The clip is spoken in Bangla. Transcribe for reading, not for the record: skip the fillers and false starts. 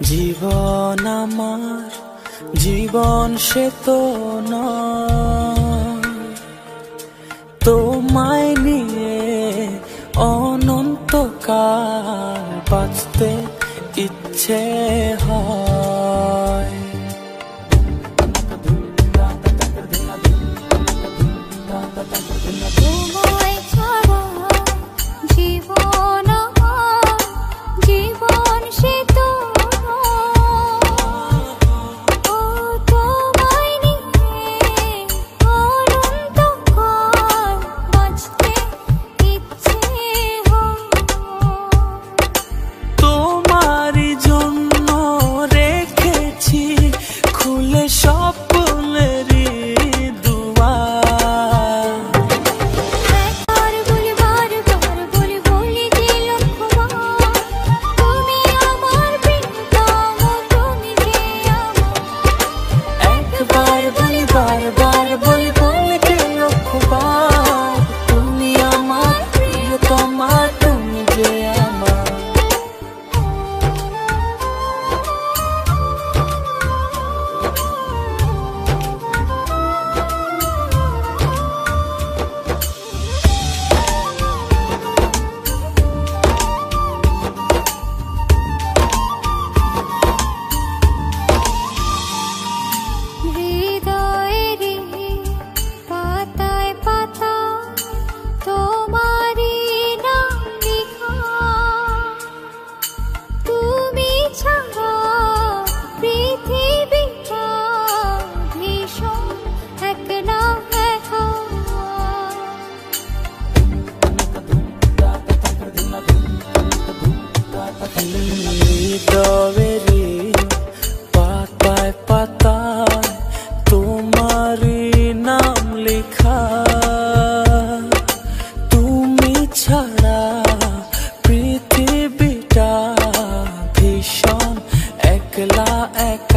জীবন আমার জীবন সে তো নয়, তোমায় নিয়ে অনন্তকাল বাঁচতে ইচ্ছে হয়। তোমায় ছাড়া জীবন আমার জীবন সে তো ও তোমায় নিয়ে অনন্তকাল বাঁচতে ইচ্ছে হয়। তোমারই জন্য রেখেছি খুলে স্বপ্নেরই দুয়ার। একবার বলি বারবার বলি বলি যে লক্ষ্যবার, তুমি আমার প্রিয়তম, তুমি যে আমার। একবার বলি বারবার বলি বলি যে লক্ষ্যবার, তুমি আমার প্রিয়তমা, তুমি যে আমার। হৃদয়েরই পাতায় পাতায় তোমারই নাম লেখা, তুমি ছাড়া পৃথিবীটা ভীষণ একলা একা। হৃদয়েরই পাতায় পাতায় তোমারই নাম লেখা, তুমি ছাড়া পৃথিবীটা ভীষণ একলা একা।